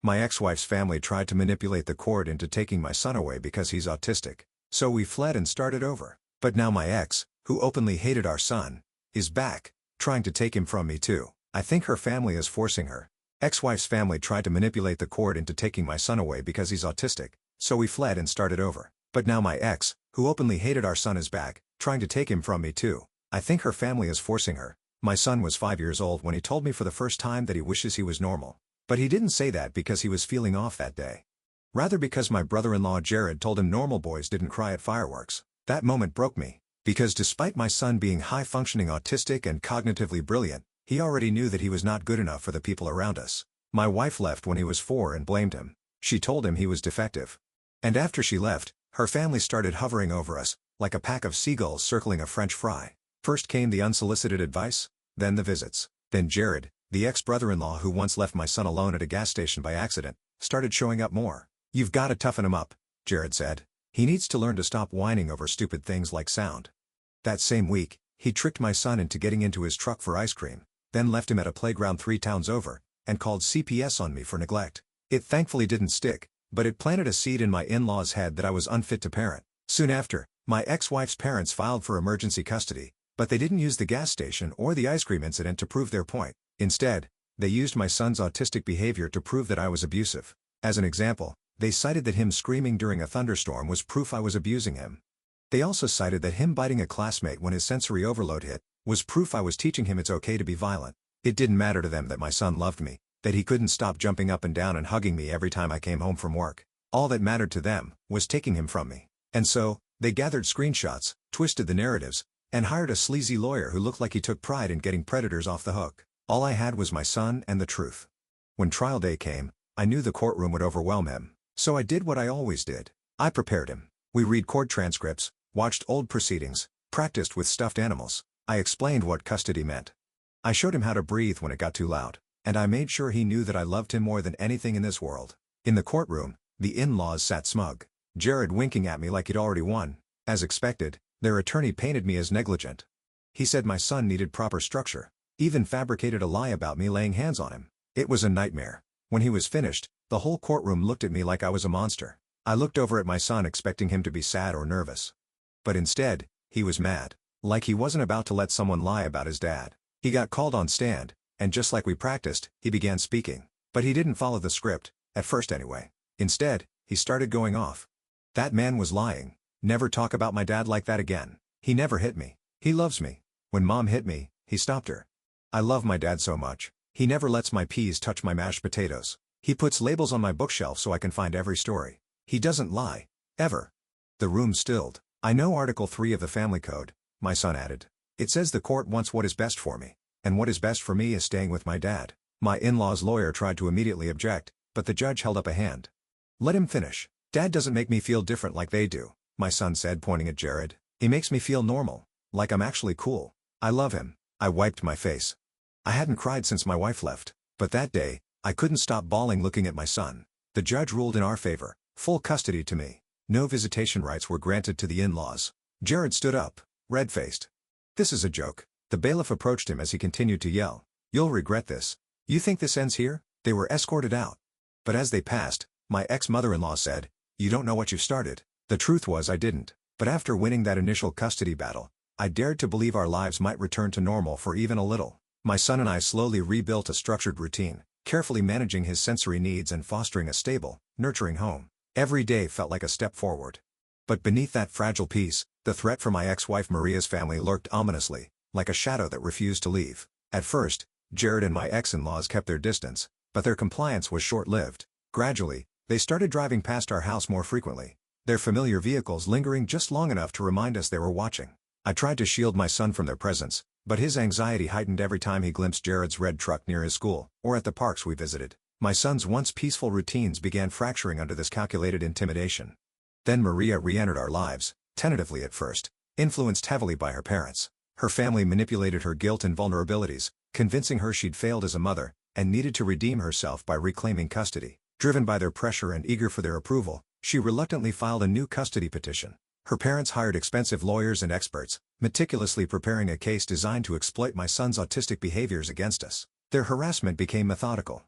My ex-wife's family tried to manipulate the court into taking my son away because he's autistic. So we fled and started over. But now my ex, who openly hated our son, is back, trying to take him from me too. I think her family is forcing her. Ex-wife's family tried to manipulate the court into taking my son away because he's autistic. So we fled and started over. But now my ex, who openly hated our son, is back, trying to take him from me too. I think her family is forcing her. My son was 5 years old when he told me for the first time that he wishes he was normal. But he didn't say that because he was feeling off that day. Rather because my brother-in-law Jared told him normal boys didn't cry at fireworks. That moment broke me. Because despite my son being high-functioning autistic and cognitively brilliant, he already knew that he was not good enough for the people around us. My wife left when he was 4 and blamed him. She told him he was defective. And after she left, her family started hovering over us, like a pack of seagulls circling a French fry. First came the unsolicited advice, then the visits. Then Jared, the ex-brother-in-law who once left my son alone at a gas station by accident, started showing up more. "You've got to toughen him up," Jared said. "He needs to learn to stop whining over stupid things like sound." That same week, he tricked my son into getting into his truck for ice cream, then left him at a playground 3 towns over, and called CPS on me for neglect. It thankfully didn't stick, but it planted a seed in my in-laws' head that I was unfit to parent. Soon after, my ex-wife's parents filed for emergency custody, but they didn't use the gas station or the ice cream incident to prove their point. Instead, they used my son's autistic behavior to prove that I was abusive. As an example, they cited that him screaming during a thunderstorm was proof I was abusing him. They also cited that him biting a classmate when his sensory overload hit was proof I was teaching him it's okay to be violent. It didn't matter to them that my son loved me, that he couldn't stop jumping up and down and hugging me every time I came home from work. All that mattered to them was taking him from me. And so, they gathered screenshots, twisted the narratives, and hired a sleazy lawyer who looked like he took pride in getting predators off the hook. All I had was my son and the truth. When trial day came, I knew the courtroom would overwhelm him. So I did what I always did. I prepared him. We read court transcripts, watched old proceedings, practiced with stuffed animals. I explained what custody meant. I showed him how to breathe when it got too loud. And I made sure he knew that I loved him more than anything in this world. In the courtroom, the in-laws sat smug, Jared winking at me like he'd already won. As expected, their attorney painted me as negligent. He said my son needed proper structure. Even fabricated a lie about me laying hands on him. It was a nightmare. When he was finished, the whole courtroom looked at me like I was a monster. I looked over at my son expecting him to be sad or nervous. But instead, he was mad. Like he wasn't about to let someone lie about his dad. He got called on stand, and just like we practiced, he began speaking. But he didn't follow the script, at first anyway. Instead, he started going off. That man was lying. Never talk about my dad like that again. He never hit me. He loves me. When Mom hit me, he stopped her. I love my dad so much. He never lets my peas touch my mashed potatoes. He puts labels on my bookshelf so I can find every story. He doesn't lie. Ever. The room stilled. I know Article 3 of the Family Code, my son added. It says the court wants what is best for me. And what is best for me is staying with my dad. My in-law's lawyer tried to immediately object, but the judge held up a hand. Let him finish. Dad doesn't make me feel different like they do, my son said, pointing at Jared. He makes me feel normal. Like I'm actually cool. I love him. I wiped my face. I hadn't cried since my wife left. But that day, I couldn't stop bawling looking at my son. The judge ruled in our favor. Full custody to me. No visitation rights were granted to the in-laws. Jared stood up, red-faced. This is a joke. The bailiff approached him as he continued to yell. You'll regret this. You think this ends here? They were escorted out. But as they passed, my ex-mother-in-law said, you don't know what you've started. The truth was I didn't. But after winning that initial custody battle, I dared to believe our lives might return to normal for even a little. My son and I slowly rebuilt a structured routine, carefully managing his sensory needs and fostering a stable, nurturing home. Every day felt like a step forward. But beneath that fragile peace, the threat from my ex-wife Maria's family lurked ominously, like a shadow that refused to leave. At first, Jared and my ex-in-laws kept their distance, but their compliance was short-lived. Gradually, they started driving past our house more frequently, their familiar vehicles lingering just long enough to remind us they were watching. I tried to shield my son from their presence, but his anxiety heightened every time he glimpsed Jared's red truck near his school, or at the parks we visited. My son's once peaceful routines began fracturing under this calculated intimidation. Then Maria re-entered our lives, tentatively at first, influenced heavily by her parents. Her family manipulated her guilt and vulnerabilities, convincing her she'd failed as a mother, and needed to redeem herself by reclaiming custody. Driven by their pressure and eager for their approval, she reluctantly filed a new custody petition. Her parents hired expensive lawyers and experts, meticulously preparing a case designed to exploit my son's autistic behaviors against us. Their harassment became methodical.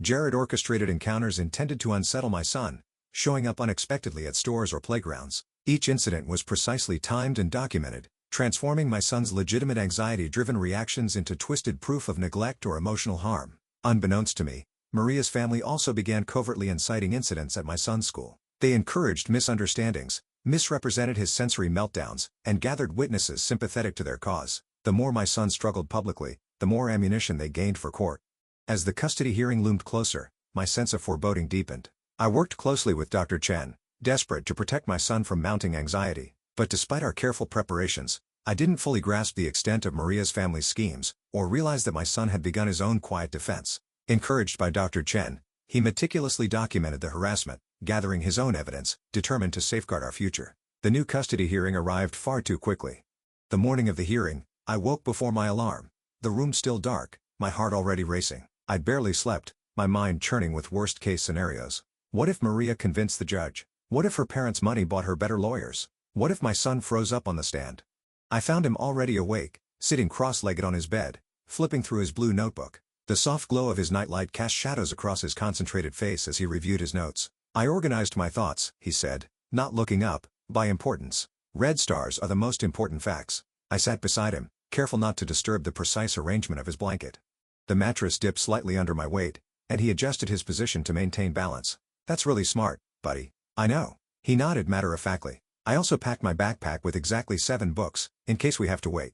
Jared orchestrated encounters intended to unsettle my son, showing up unexpectedly at stores or playgrounds. Each incident was precisely timed and documented, transforming my son's legitimate anxiety-driven reactions into twisted proof of neglect or emotional harm. Unbeknownst to me, Maria's family also began covertly inciting incidents at my son's school. They encouraged misunderstandings, misrepresented his sensory meltdowns, and gathered witnesses sympathetic to their cause. The more my son struggled publicly, the more ammunition they gained for court. As the custody hearing loomed closer, my sense of foreboding deepened. I worked closely with Dr. Chen, desperate to protect my son from mounting anxiety. But despite our careful preparations, I didn't fully grasp the extent of Maria's family's schemes, or realize that my son had begun his own quiet defense. Encouraged by Dr. Chen, he meticulously documented the harassment, gathering his own evidence, determined to safeguard our future. The new custody hearing arrived far too quickly. The morning of the hearing, I woke before my alarm. The room still dark, my heart already racing. I'd barely slept, my mind churning with worst-case scenarios. What if Maria convinced the judge? What if her parents' money bought her better lawyers? What if my son froze up on the stand? I found him already awake, sitting cross-legged on his bed, flipping through his blue notebook. The soft glow of his nightlight cast shadows across his concentrated face as he reviewed his notes. I organized my thoughts, he said, not looking up, by importance. Red stars are the most important facts. I sat beside him, careful not to disturb the precise arrangement of his blanket. The mattress dipped slightly under my weight, and he adjusted his position to maintain balance. That's really smart, buddy. I know. He nodded matter-of-factly. I also packed my backpack with exactly 7 books, in case we have to wait.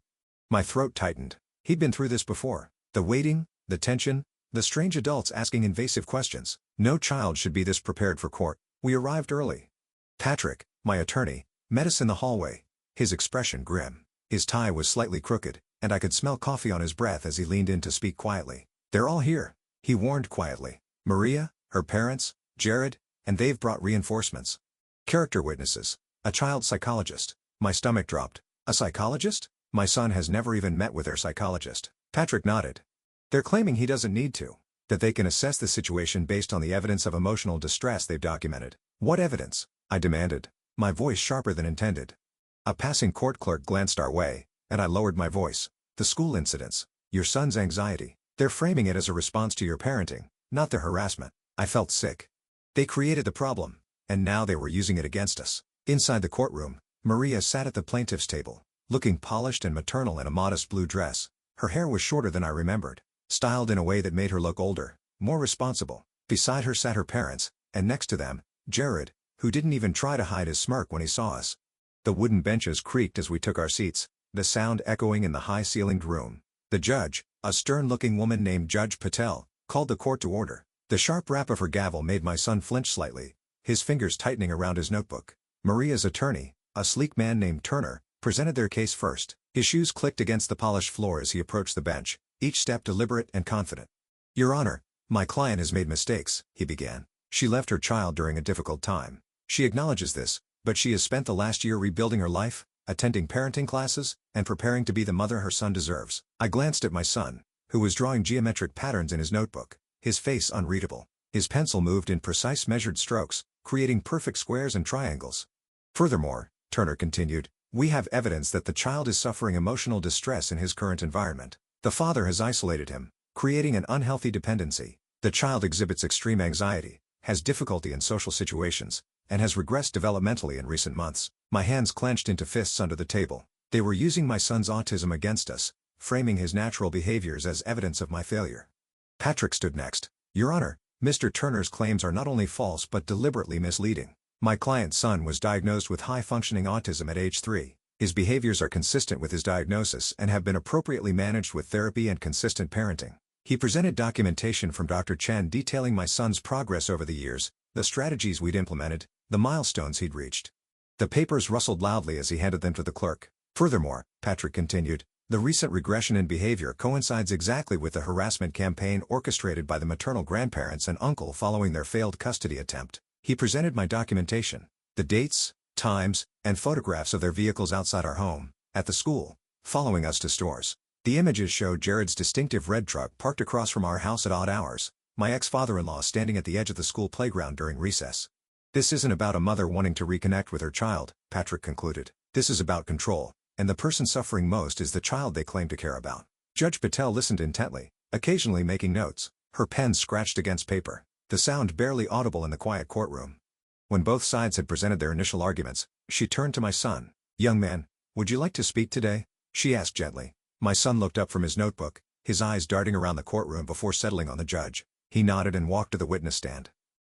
My throat tightened. He'd been through this before. The waiting, the tension, the strange adults asking invasive questions. No child should be this prepared for court. We arrived early. Patrick, my attorney, met us in the hallway, his expression grim. His tie was slightly crooked, and I could smell coffee on his breath as he leaned in to speak quietly. They're all here, he warned quietly. Maria, her parents, Jared, and they've brought reinforcements. Character witnesses. A child psychologist. My stomach dropped. A psychologist? My son has never even met with their psychologist. Patrick nodded. They're claiming he doesn't need to. That they can assess the situation based on the evidence of emotional distress they've documented. What evidence? I demanded, my voice sharper than intended. A passing court clerk glanced our way, and I lowered my voice. The school incidents. Your son's anxiety. They're framing it as a response to your parenting, not their harassment. I felt sick. They created the problem, and now they were using it against us. Inside the courtroom, Maria sat at the plaintiff's table, looking polished and maternal in a modest blue dress. Her hair was shorter than I remembered, styled in a way that made her look older, more responsible. Beside her sat her parents, and next to them, Jared, who didn't even try to hide his smirk when he saw us. The wooden benches creaked as we took our seats, the sound echoing in the high-ceilinged room. The judge, a stern-looking woman named Judge Patel, called the court to order. The sharp rap of her gavel made my son flinch slightly, his fingers tightening around his notebook. Maria's attorney, a sleek man named Turner, presented their case first. His shoes clicked against the polished floor as he approached the bench, each step deliberate and confident. Your Honor, my client has made mistakes, he began. She left her child during a difficult time. She acknowledges this, but she has spent the last year rebuilding her life, attending parenting classes, and preparing to be the mother her son deserves. I glanced at my son, who was drawing geometric patterns in his notebook, his face unreadable. His pencil moved in precise measured strokes, creating perfect squares and triangles. Furthermore, Turner continued, we have evidence that the child is suffering emotional distress in his current environment. The father has isolated him, creating an unhealthy dependency. The child exhibits extreme anxiety, has difficulty in social situations, and has regressed developmentally in recent months. My hands clenched into fists under the table. They were using my son's autism against us, framing his natural behaviors as evidence of my failure. Patrick stood next. Your Honor, Mr. Turner's claims are not only false but deliberately misleading. My client's son was diagnosed with high-functioning autism at age 3. His behaviors are consistent with his diagnosis and have been appropriately managed with therapy and consistent parenting. He presented documentation from Dr. Chen detailing my son's progress over the years, the strategies we'd implemented, the milestones he'd reached. The papers rustled loudly as he handed them to the clerk. Furthermore, Patrick continued, the recent regression in behavior coincides exactly with the harassment campaign orchestrated by the maternal grandparents and uncle following their failed custody attempt. He presented my documentation, the dates, times, and photographs of their vehicles outside our home, at the school, following us to stores. The images showed Jared's distinctive red truck parked across from our house at odd hours, my ex-father-in-law standing at the edge of the school playground during recess. This isn't about a mother wanting to reconnect with her child, Patrick concluded. This is about control, and the person suffering most is the child they claim to care about. Judge Patel listened intently, occasionally making notes. Her pen scratched against paper, the sound barely audible in the quiet courtroom. When both sides had presented their initial arguments, she turned to my son. "Young man, would you like to speak today?" she asked gently. My son looked up from his notebook, his eyes darting around the courtroom before settling on the judge. He nodded and walked to the witness stand.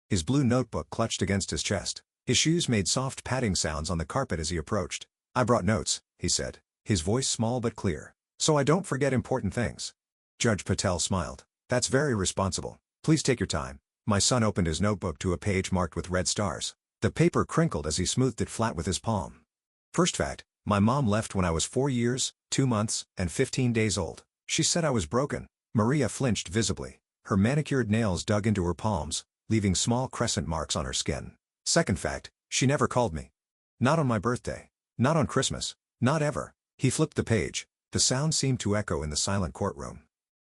His blue notebook clutched against his chest. His shoes made soft padding sounds on the carpet as he approached. "I brought notes," he said, his voice small but clear, "so I don't forget important things." Judge Patel smiled. "That's very responsible. Please take your time." My son opened his notebook to a page marked with red stars. The paper crinkled as he smoothed it flat with his palm. "First fact, my mom left when I was 4 years, 2 months, and 15 days old. She said I was broken." Maria flinched visibly. Her manicured nails dug into her palms, leaving small crescent marks on her skin. "Second fact, she never called me. Not on my birthday. Not on Christmas. Not ever." He flipped the page. The sound seemed to echo in the silent courtroom.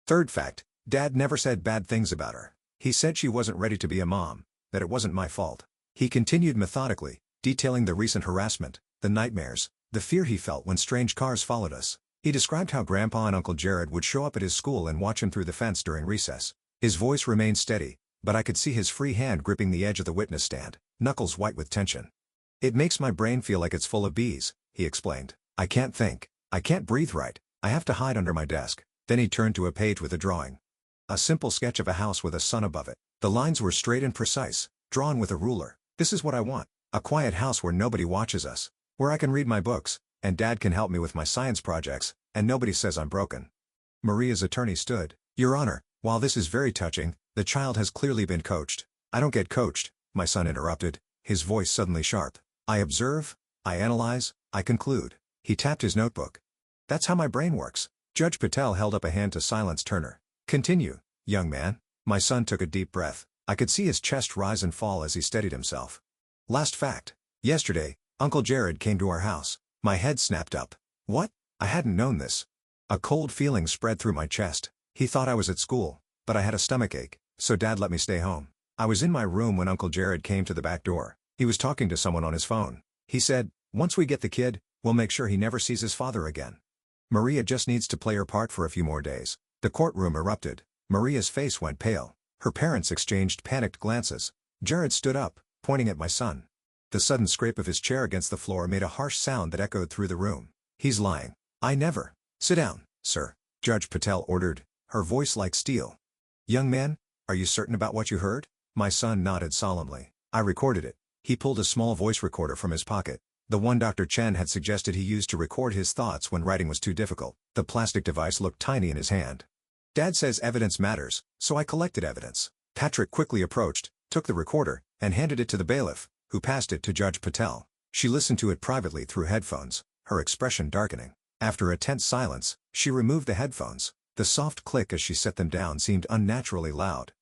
"Third fact, Dad never said bad things about her. He said she wasn't ready to be a mom, that it wasn't my fault." He continued methodically, detailing the recent harassment, the nightmares, the fear he felt when strange cars followed us. He described how Grandpa and Uncle Jared would show up at his school and watch him through the fence during recess. His voice remained steady, but I could see his free hand gripping the edge of the witness stand, knuckles white with tension. "It makes my brain feel like it's full of bees," he explained. "I can't think. I can't breathe right. I have to hide under my desk." Then he turned to a page with a drawing. A simple sketch of a house with a sun above it. The lines were straight and precise, drawn with a ruler. "This is what I want. A quiet house where nobody watches us. Where I can read my books, and Dad can help me with my science projects, and nobody says I'm broken." Maria's attorney stood. "Your Honor, while this is very touching, the child has clearly been coached." "I don't get coached," my son interrupted, his voice suddenly sharp. "I observe, I analyze, I conclude." He tapped his notebook. "That's how my brain works." Judge Patel held up a hand to silence Turner. "Continue, young man." My son took a deep breath. I could see his chest rise and fall as he steadied himself. "Last fact. Yesterday, Uncle Jared came to our house." My head snapped up. "What? I hadn't known this." A cold feeling spread through my chest. He thought I was at school, but I had a stomachache, so Dad let me stay home. I was in my room when Uncle Jared came to the back door. He was talking to someone on his phone. He said, "Once we get the kid, we'll make sure he never sees his father again. Maria just needs to play her part for a few more days." The courtroom erupted. Maria's face went pale. Her parents exchanged panicked glances. Jared stood up, pointing at my son. The sudden scrape of his chair against the floor made a harsh sound that echoed through the room. "He's lying. I never." "Sit down, sir," Judge Patel ordered, her voice like steel. "Young man, are you certain about what you heard?" My son nodded solemnly. "I recorded it." He pulled a small voice recorder from his pocket. The one Dr. Chen had suggested he used to record his thoughts when writing was too difficult. The plastic device looked tiny in his hand. "Dad says evidence matters, so I collected evidence." Patrick quickly approached, took the recorder, and handed it to the bailiff, who passed it to Judge Patel. She listened to it privately through headphones, her expression darkening. After a tense silence, she removed the headphones. The soft click as she set them down seemed unnaturally loud.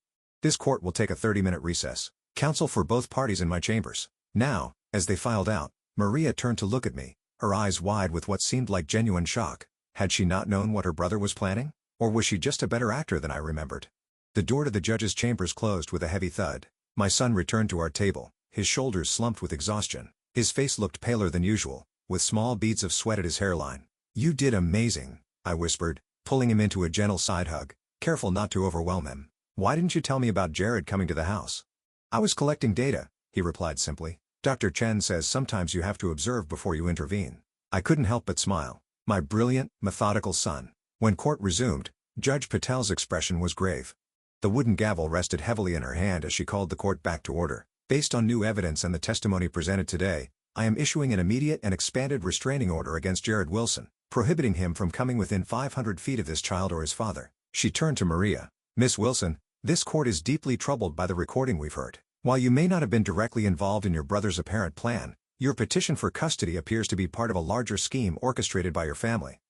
"This court will take a 30-minute recess. Counsel for both parties in my chambers." Now, as they filed out, Maria turned to look at me, her eyes wide with what seemed like genuine shock. Had she not known what her brother was planning? Or was she just a better actor than I remembered? The door to the judge's chambers closed with a heavy thud. My son returned to our table, his shoulders slumped with exhaustion. His face looked paler than usual, with small beads of sweat at his hairline. "You did amazing," I whispered, pulling him into a gentle side hug, careful not to overwhelm him. "Why didn't you tell me about Jared coming to the house?" "I was collecting data," he replied simply. "Dr. Chen says sometimes you have to observe before you intervene." I couldn't help but smile. My brilliant, methodical son. When court resumed, Judge Patel's expression was grave. The wooden gavel rested heavily in her hand as she called the court back to order. "Based on new evidence and the testimony presented today, I am issuing an immediate and expanded restraining order against Jared Wilson, prohibiting him from coming within 500 feet of this child or his father." She turned to Maria. "Miss Wilson, this court is deeply troubled by the recording we've heard. While you may not have been directly involved in your brother's apparent plan, your petition for custody appears to be part of a larger scheme orchestrated by your family."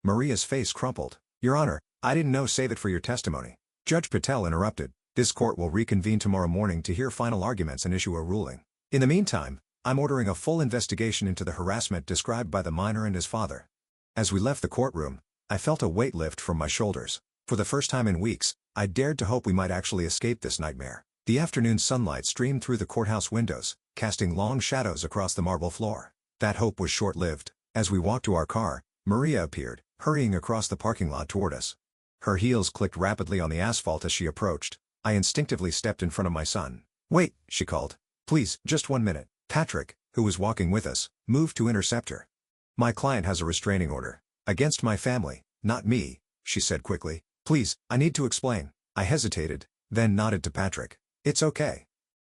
Maria's face crumpled. "Your Honor, I didn't know. Save it for your testimony." Judge Patel interrupted. "This court will reconvene tomorrow morning to hear final arguments and issue a ruling. In the meantime, I'm ordering a full investigation into the harassment described by the minor and his father." As we left the courtroom, I felt a weight lift from my shoulders. For the first time in weeks, I dared to hope we might actually escape this nightmare. The afternoon sunlight streamed through the courthouse windows, casting long shadows across the marble floor. That hope was short-lived. As we walked to our car, Maria appeared, hurrying across the parking lot toward us. Her heels clicked rapidly on the asphalt as she approached. I instinctively stepped in front of my son. "Wait," she called. "Please, just 1 minute." Patrick, who was walking with us, moved to intercept her. "My client has a restraining order. Against my family, not me," she said quickly. "Please, I need to explain." I hesitated, then nodded to Patrick. "It's okay.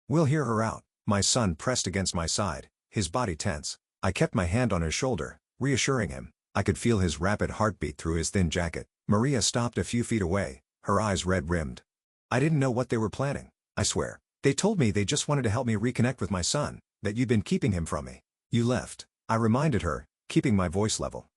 We'll hear her out." My son pressed against my side, his body tense. I kept my hand on his shoulder, reassuring him. I could feel his rapid heartbeat through his thin jacket. Maria stopped a few feet away, her eyes red-rimmed. "I didn't know what they were planning, I swear. They told me they just wanted to help me reconnect with my son, that you'd been keeping him from me." "You left," I reminded her, keeping my voice level.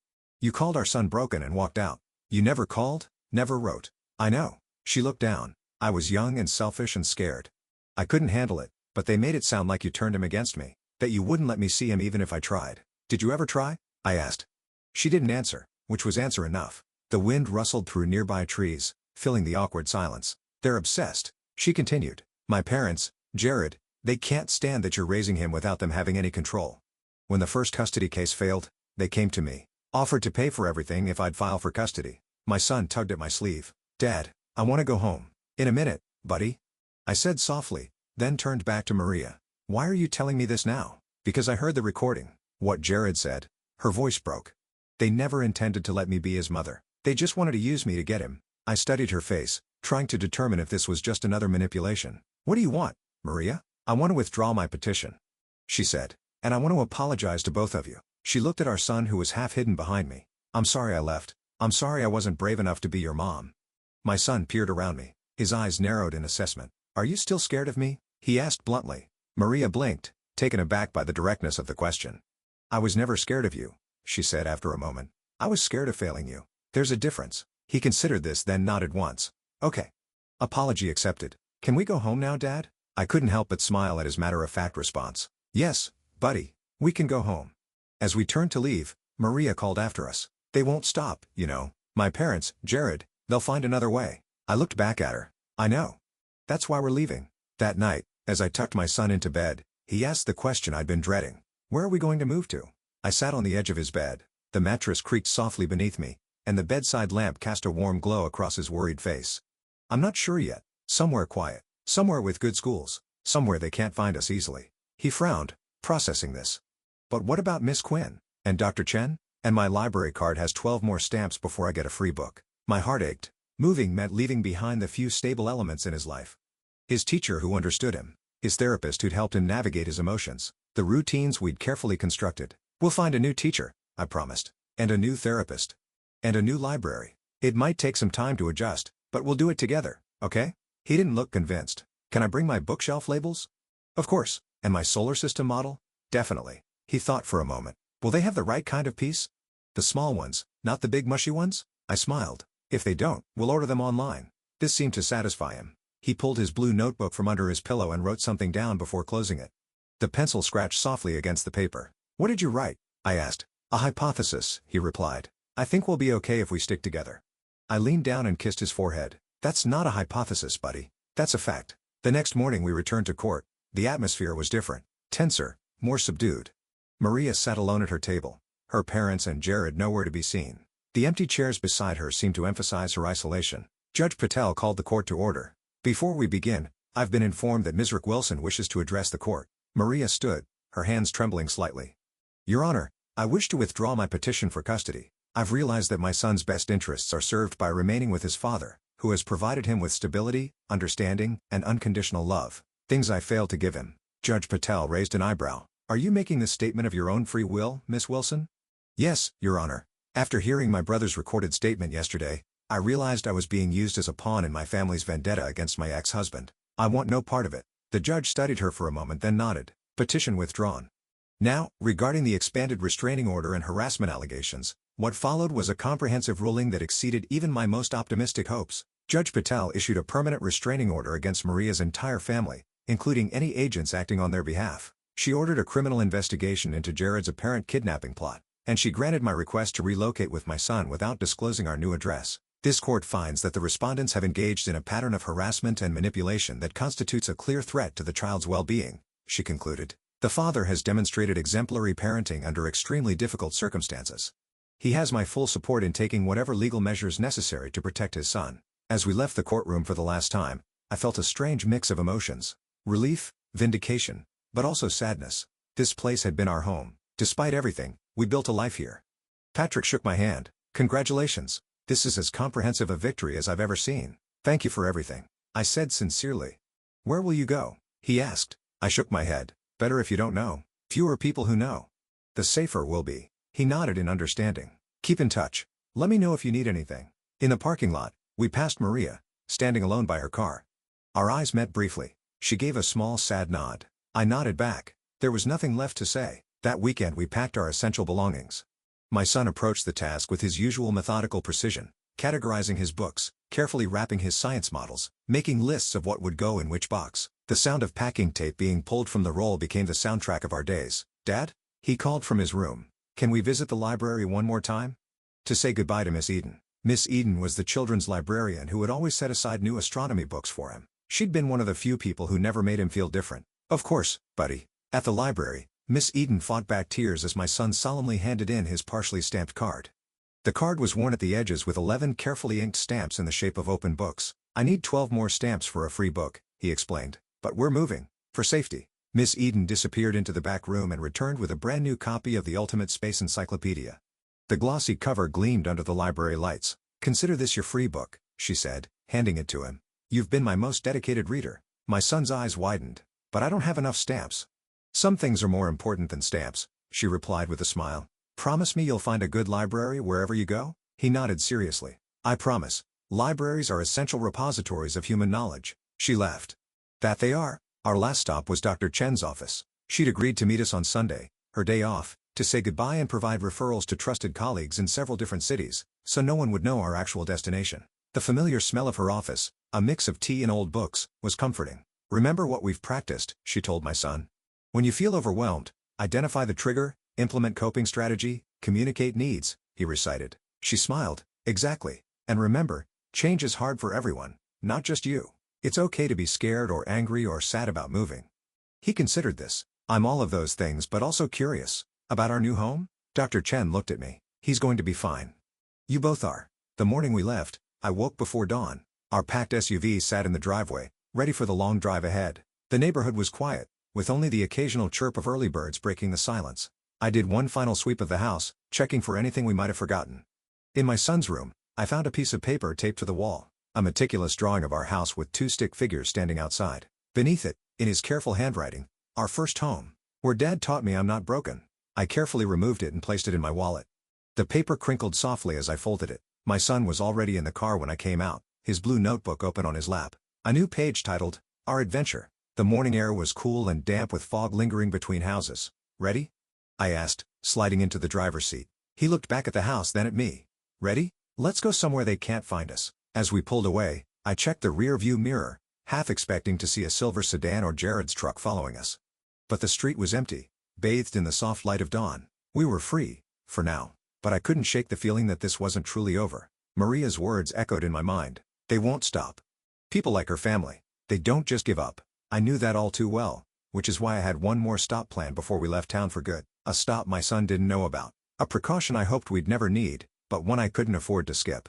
"You called our son broken and walked out. You never called, never wrote." "I know." She looked down. "I was young and selfish and scared. I couldn't handle it, but they made it sound like you turned him against me, that you wouldn't let me see him even if I tried." "Did you ever try?" I asked. She didn't answer, which was answer enough. The wind rustled through nearby trees, filling the awkward silence. "They're obsessed," she continued. "My parents, Jared, they can't stand that you're raising him without them having any control. When the first custody case failed, they came to me, offered to pay for everything if I'd file for custody." My son tugged at my sleeve. "Dad, I want to go home." "In a minute, buddy," I said softly, then turned back to Maria. "Why are you telling me this now?" "Because I heard the recording. What Jared said." Her voice broke. "They never intended to let me be his mother. They just wanted to use me to get him." I studied her face, trying to determine if this was just another manipulation. "What do you want, Maria?" "I want to withdraw my petition," she said. "And I want to apologize to both of you." She looked at our son who was half hidden behind me. "I'm sorry I left. I'm sorry I wasn't brave enough to be your mom." My son peered around me, his eyes narrowed in assessment. "Are you still scared of me?" he asked bluntly. Maria blinked, taken aback by the directness of the question. "I was never scared of you," she said after a moment. "I was scared of failing you. There's a difference." He considered this, then nodded once. "Okay. Apology accepted. Can we go home now, Dad?" I couldn't help but smile at his matter-of-fact response. "Yes, buddy, we can go home." As we turned to leave, Maria called after us. "They won't stop, you know. My parents, Jared, they'll find another way." I looked back at her. "I know. That's why we're leaving." That night, as I tucked my son into bed, he asked the question I'd been dreading. "Where are we going to move to?" I sat on the edge of his bed. The mattress creaked softly beneath me, and the bedside lamp cast a warm glow across his worried face. "I'm not sure yet. Somewhere quiet. Somewhere with good schools. Somewhere they can't find us easily." He frowned, processing this. "But what about Miss Quinn? And Dr. Chen? And my library card has 12 more stamps before I get a free book." My heart ached. Moving meant leaving behind the few stable elements in his life. His teacher who understood him. His therapist who'd helped him navigate his emotions. The routines we'd carefully constructed. "We'll find a new teacher," I promised. "And a new therapist. And a new library. It might take some time to adjust, but we'll do it together, okay?" He didn't look convinced. "Can I bring my bookshelf labels?" "Of course. And my solar system model?" "Definitely." He thought for a moment. "Will they have the right kind of piece? The small ones, not the big mushy ones?" I smiled. "If they don't, we'll order them online." This seemed to satisfy him. He pulled his blue notebook from under his pillow and wrote something down before closing it. The pencil scratched softly against the paper. "What did you write?" I asked. "A hypothesis," he replied. "I think we'll be okay if we stick together." I leaned down and kissed his forehead. "That's not a hypothesis, buddy. That's a fact." The next morning we returned to court. The atmosphere was different. Tenser, more subdued. Maria sat alone at her table. Her parents and Jared nowhere to be seen. The empty chairs beside her seemed to emphasize her isolation. Judge Patel called the court to order. "Before we begin, I've been informed that Ms. Rick Wilson wishes to address the court." Maria stood, her hands trembling slightly. "Your Honor, I wish to withdraw my petition for custody. I've realized that my son's best interests are served by remaining with his father, who has provided him with stability, understanding, and unconditional love. Things I failed to give him." Judge Patel raised an eyebrow. "Are you making this statement of your own free will, Miss Wilson?" "Yes, Your Honor. After hearing my brother's recorded statement yesterday, I realized I was being used as a pawn in my family's vendetta against my ex-husband. I want no part of it." The judge studied her for a moment then nodded. "Petition withdrawn." Now, regarding the expanded restraining order and harassment allegations, what followed was a comprehensive ruling that exceeded even my most optimistic hopes. Judge Patel issued a permanent restraining order against Maria's entire family, including any agents acting on their behalf. She ordered a criminal investigation into Jared's apparent kidnapping plot, and she granted my request to relocate with my son without disclosing our new address. This court finds that the respondents have engaged in a pattern of harassment and manipulation that constitutes a clear threat to the child's well-being, she concluded. The father has demonstrated exemplary parenting under extremely difficult circumstances. He has my full support in taking whatever legal measures necessary to protect his son. As we left the courtroom for the last time, I felt a strange mix of emotions. Relief, vindication, but also sadness. This place had been our home. Despite everything, we built a life here. Patrick shook my hand. Congratulations. This is as comprehensive a victory as I've ever seen. Thank you for everything, I said sincerely. Where will you go? He asked. I shook my head. Better if you don't know. Fewer people who know, the safer we'll be. He nodded in understanding. Keep in touch. Let me know if you need anything. In the parking lot, we passed Maria, standing alone by her car. Our eyes met briefly. She gave a small sad nod. I nodded back. There was nothing left to say. That weekend we packed our essential belongings. My son approached the task with his usual methodical precision, categorizing his books, carefully wrapping his science models, making lists of what would go in which box. The sound of packing tape being pulled from the roll became the soundtrack of our days. Dad? He called from his room. Can we visit the library one more time? To say goodbye to Miss Eden. Miss Eden was the children's librarian who had always set aside new astronomy books for him. She'd been one of the few people who never made him feel different. Of course, buddy. At the library, Miss Eden fought back tears as my son solemnly handed in his partially stamped card. The card was worn at the edges with 11 carefully inked stamps in the shape of open books. I need 12 more stamps for a free book, he explained. But we're moving. For safety. Miss Eden disappeared into the back room and returned with a brand new copy of the Ultimate Space Encyclopedia. The glossy cover gleamed under the library lights. Consider this your free book, she said, handing it to him. You've been my most dedicated reader. My son's eyes widened. But I don't have enough stamps. Some things are more important than stamps, she replied with a smile. Promise me you'll find a good library wherever you go? He nodded seriously. I promise. Libraries are essential repositories of human knowledge. She laughed. That they are. Our last stop was Dr. Chen's office. She'd agreed to meet us on Sunday, her day off, to say goodbye and provide referrals to trusted colleagues in several different cities, so no one would know our actual destination. The familiar smell of her office, a mix of tea and old books, was comforting. Remember what we've practiced, she told my son. When you feel overwhelmed, identify the trigger, implement coping strategy, communicate needs, he recited. She smiled. Exactly. And remember, change is hard for everyone, not just you. It's okay to be scared or angry or sad about moving. He considered this. I'm all of those things but also curious. About our new home? Dr. Chen looked at me. He's going to be fine. You both are. The morning we left, I woke before dawn. Our packed SUV sat in the driveway, ready for the long drive ahead. The neighborhood was quiet, with only the occasional chirp of early birds breaking the silence. I did one final sweep of the house, checking for anything we might have forgotten. In my son's room, I found a piece of paper taped to the wall. A meticulous drawing of our house with 2 stick figures standing outside. Beneath it, in his careful handwriting, our first home. Where Dad taught me I'm not broken. I carefully removed it and placed it in my wallet. The paper crinkled softly as I folded it. My son was already in the car when I came out, his blue notebook open on his lap. A new page titled, Our Adventure. The morning air was cool and damp with fog lingering between houses. Ready? I asked, sliding into the driver's seat. He looked back at the house then at me. Ready? Let's go somewhere they can't find us. As we pulled away, I checked the rear-view mirror, half expecting to see a silver sedan or Jared's truck following us. But the street was empty, bathed in the soft light of dawn. We were free, for now. But I couldn't shake the feeling that this wasn't truly over. Maria's words echoed in my mind. They won't stop. People like her family, they don't just give up. I knew that all too well, which is why I had one more stop planned before we left town for good. A stop my son didn't know about. A precaution I hoped we'd never need, but one I couldn't afford to skip.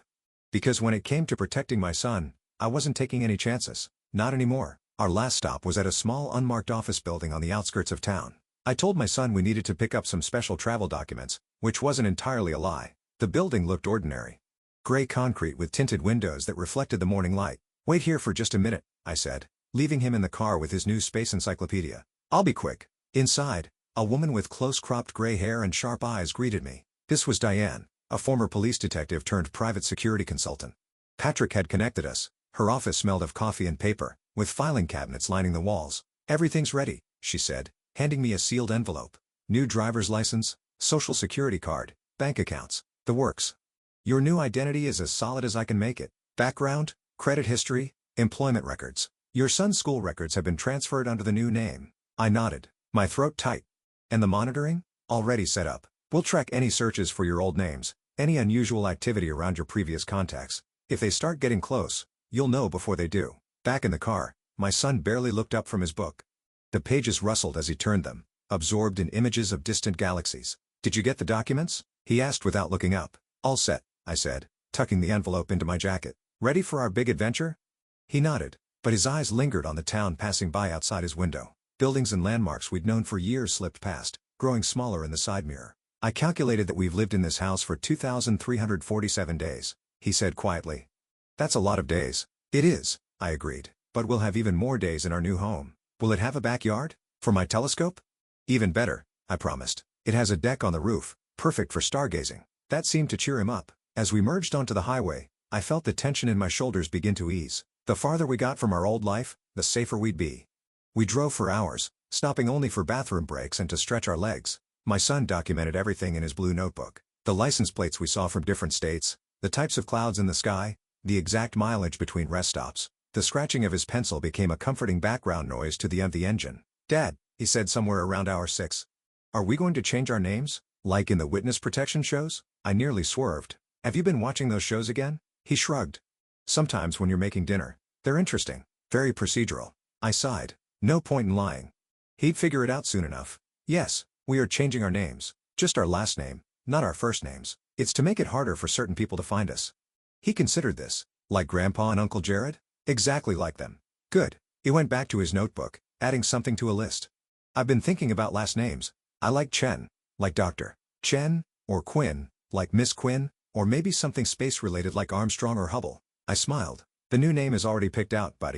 Because when it came to protecting my son, I wasn't taking any chances. Not anymore. Our last stop was at a small unmarked office building on the outskirts of town. I told my son we needed to pick up some special travel documents, which wasn't entirely a lie. The building looked ordinary. Gray concrete with tinted windows that reflected the morning light. Wait here for just a minute, I said, leaving him in the car with his new space encyclopedia. I'll be quick. Inside, a woman with close-cropped gray hair and sharp eyes greeted me. This was Diane, a former police detective turned private security consultant. Patrick had connected us. Her office smelled of coffee and paper, with filing cabinets lining the walls. Everything's ready, she said, handing me a sealed envelope. New driver's license, social security card, bank accounts, the works. Your new identity is as solid as I can make it. Background, credit history, employment records. Your son's school records have been transferred under the new name. I nodded, my throat tight. And the monitoring? Already set up. We'll track any searches for your old names, any unusual activity around your previous contacts. If they start getting close, you'll know before they do. Back in the car, my son barely looked up from his book. The pages rustled as he turned them, absorbed in images of distant galaxies. Did you get the documents? He asked without looking up. All set, I said, tucking the envelope into my jacket. Ready for our big adventure? He nodded, but his eyes lingered on the town passing by outside his window. Buildings and landmarks we'd known for years slipped past, growing smaller in the side mirror. I calculated that we've lived in this house for 2,347 days, he said quietly. That's a lot of days. It is, I agreed, but we'll have even more days in our new home. Will it have a backyard? For my telescope? Even better, I promised. It has a deck on the roof, perfect for stargazing. That seemed to cheer him up. As we merged onto the highway, I felt the tension in my shoulders begin to ease. The farther we got from our old life, the safer we'd be. We drove for hours, stopping only for bathroom breaks and to stretch our legs. My son documented everything in his blue notebook. The license plates we saw from different states, the types of clouds in the sky, the exact mileage between rest stops. The scratching of his pencil became a comforting background noise to the engine. Dad, he said somewhere around hour 6. Are we going to change our names? Like in the witness protection shows? I nearly swerved. Have you been watching those shows again? He shrugged. Sometimes when you're making dinner. They're interesting. Very procedural. I sighed. No point in lying. He'd figure it out soon enough. Yes, we are changing our names. Just our last name, not our first names. It's to make it harder for certain people to find us. He considered this. Like Grandpa and Uncle Jared? Exactly like them. Good. He went back to his notebook, adding something to a list. I've been thinking about last names. I like Chen, like Dr. Chen, or Quinn, like Miss Quinn, or maybe something space-related like Armstrong or Hubble. I smiled. The new name is already picked out, buddy.